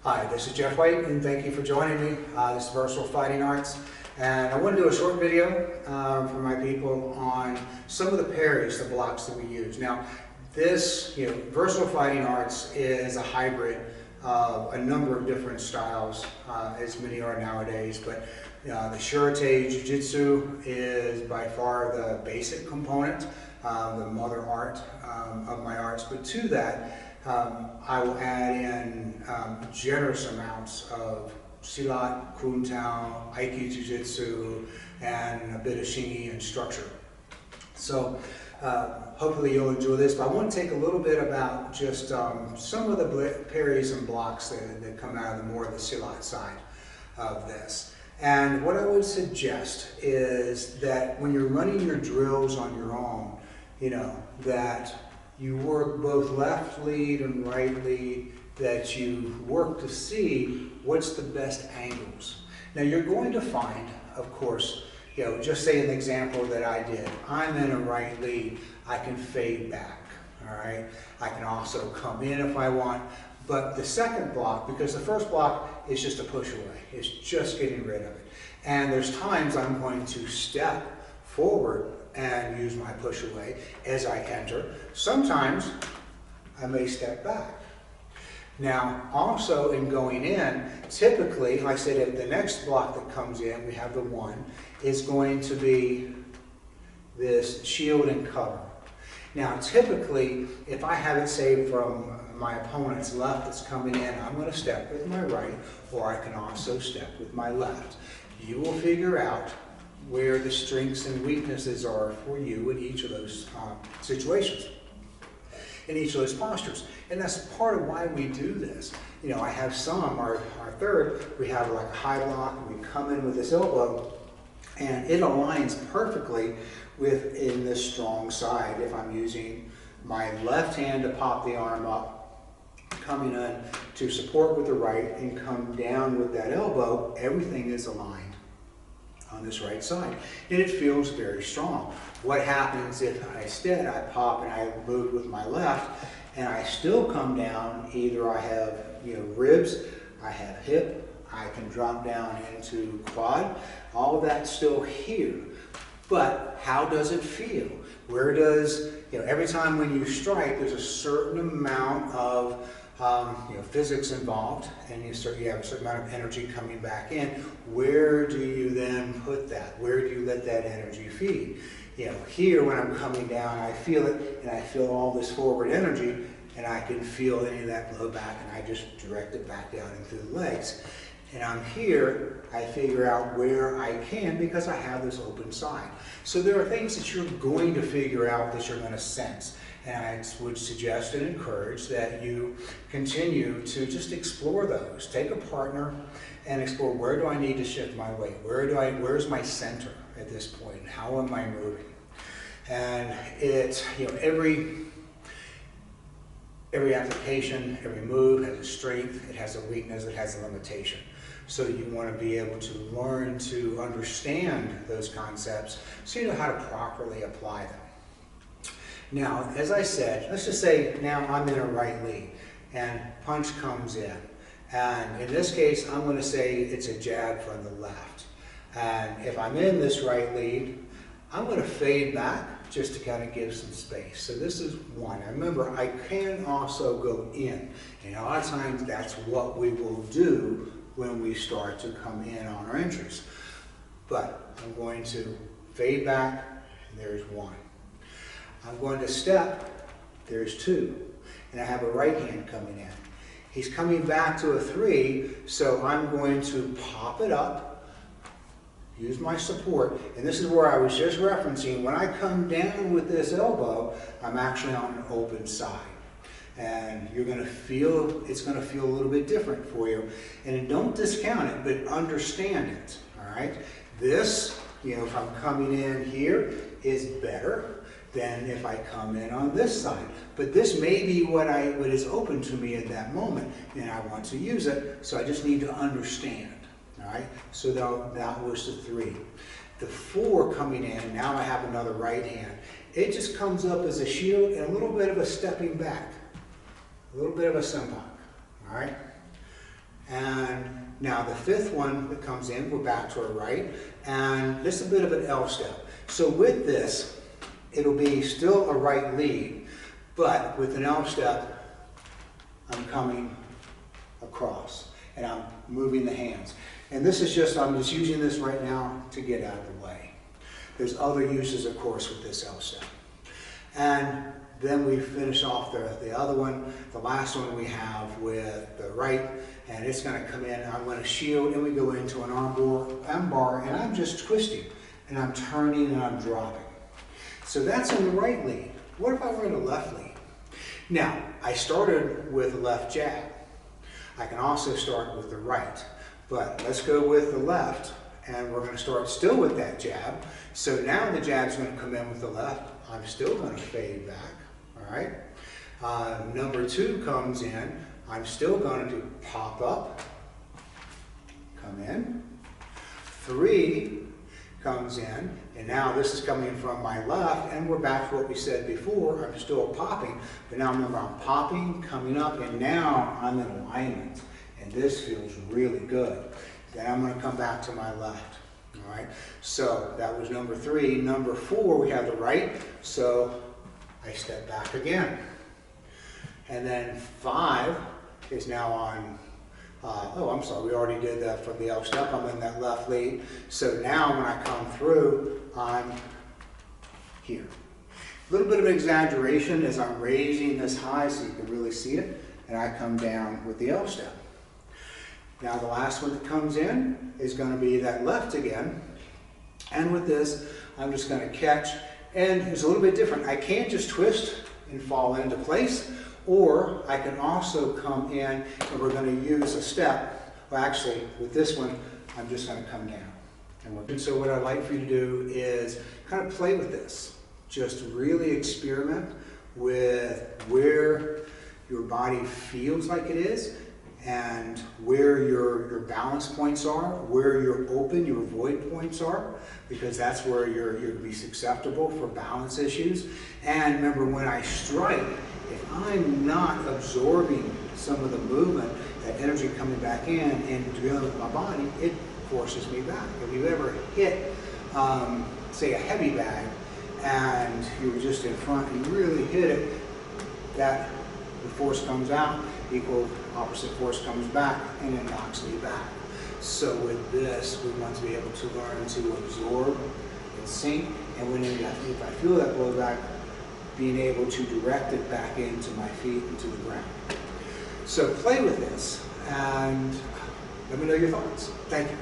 Hi, this is Jeff White, and thank you for joining me. This is Versatile Fighting Arts, and I want to do a short video for my people on some of the parries, the blocks that we use. Now, this, Versatile Fighting Arts is a hybrid of a number of different styles, as many are nowadays, but the Shuri-te Jujitsu is by far the basic component, the mother art of my arts, but to that, I will add in generous amounts of Silat, Kuntao, Aikijujutsu, and a bit of Shingi and structure. So hopefully you'll enjoy this, but I want to take a little bit about just some of the parries and blocks that come out of the Silat side of this. And what I would suggest is that when you're running your drills on your own, that you work both left lead and right lead, that you work to see what's the best angles. Now you're going to find, of course, just say an example that I did. I'm in a right lead, I can fade back, all right? I can also come in if I want, but the second block, because the first block is just a push away, it's just getting rid of it. And there's times I'm going to step forward and use my push away as I enter. Sometimes I may step back. Now, also in going in, typically, like I said, if the next block that comes in, we have the one, is going to be this shield and cover. Now, typically, if I have it, say, from my opponent's left that's coming in, I'm going to step with my right, or I can also step with my left. You will figure out where the strengths and weaknesses are for you in each of those situations, in each of those postures. And that's part of why we do this. I have our third, we have like a high block, we come in with this elbow, and it aligns perfectly within this strong side. If I'm using my left hand to pop the arm up, coming in to support with the right and come down with that elbow, everything is aligned on this right side, and it feels very strong. What happens if instead I pop and I move with my left and I still come down? Either I have ribs, I have hip, I can drop down into quad, all of that's still here. But how does it feel? Where does, every time when you strike, there's a certain amount of physics involved, and you have a certain amount of energy coming back in. Where do you then put that? Where do you let that energy feed? Here when I'm coming down, I feel it, and I feel all this forward energy, and I can feel any of that blow back, and I just direct it back down into the legs. And I'm here, I figure out where I can because I have this open side. So there are things that you're going to figure out that you're going to sense. And I would suggest and encourage that you continue to just explore those. Take a partner and explore, where do I need to shift my weight? Where's my center at this point? How am I moving? And it's, every application, every move has a strength, it has a weakness, it has a limitation. So you want to be able to learn to understand those concepts so you know how to properly apply them. Now, as I said, let's just say now I'm in a right lead and punch comes in. And in this case, I'm going to say it's a jab from the left. And if I'm in this right lead, I'm going to fade back just to kind of give some space. So this is one. And remember, I can also go in. And a lot of times that's what we will do when we start to come in on our entries. But I'm going to fade back, and there's one. I'm going to step, there's two, and I have a right hand coming in. He's coming back to a three, so I'm going to pop it up, use my support, and this is where I was just referencing, when I come down with this elbow, I'm actually on an open side. And you're going to feel, it's going to feel a little bit different for you. And don't discount it, but understand it, all right? This, if I'm coming in here, is better than if I come in on this side. But this may be what is open to me at that moment, and I want to use it, so I just need to understand, all right? So that was the three. The four coming in, now I have another right hand. It just comes up as a shield and a little bit of a stepping back, a little bit of a senpai, all right? And now the fifth one that comes in, we're back to our right, and just a bit of an L step. So with this, it'll be still a right lead, but with an L step, I'm coming across, and I'm moving the hands. And this is just, I'm just using this right now to get out of the way. There's other uses, of course, with this L step. And then we finish off the other one, the last one we have with the right, and it's going to come in, I'm going to shield, and we go into an arm bar, and I'm just twisting, and I'm turning, and I'm dropping. So that's in the right lead. What if I were in the left lead? Now, I started with the left jab. I can also start with the right, but let's go with the left, and we're going to start still with that jab. So now the jab's going to come in with the left. I'm still going to fade back, all right? Number two comes in. I'm still going to pop up, come in. Three comes in, and now this is coming from my left, and we're back to what we said before. I'm still popping, but now remember I'm popping, coming up, and now I'm in alignment, and this feels really good. Then I'm going to come back to my left. All right, so that was number three. Number four, we have the right, so I step back again. And then five is now on, oh, I'm sorry, we already did that from the L step. I'm in that left lead. So now when I come through, I'm here. A little bit of an exaggeration as I'm raising this high so you can really see it, and I come down with the L step. Now the last one that comes in is going to be that left again, and with this I'm just going to catch, and it's a little bit different. I can't just twist and fall into place, or I can also come in and we're going to use a step. Well, actually with this one I'm just going to come down. And so what I'd like for you to do is kind of play with this. Just really experiment with where your body feels like it is, and where your balance points are, where your open, your void points are, because that's where you'll be susceptible for balance issues. And remember, when I strike, if I'm not absorbing some of the movement, that energy coming back in and dealing with my body, it forces me back. If you ever hit, say, a heavy bag, and you were just in front and you really hit it, that the force comes out, equal opposite force comes back, and it knocks me back. So with this, we want to be able to learn to absorb and sink, and when if I feel that blowback, being able to direct it back into my feet, into the ground. So play with this, and let me know your thoughts. Thank you.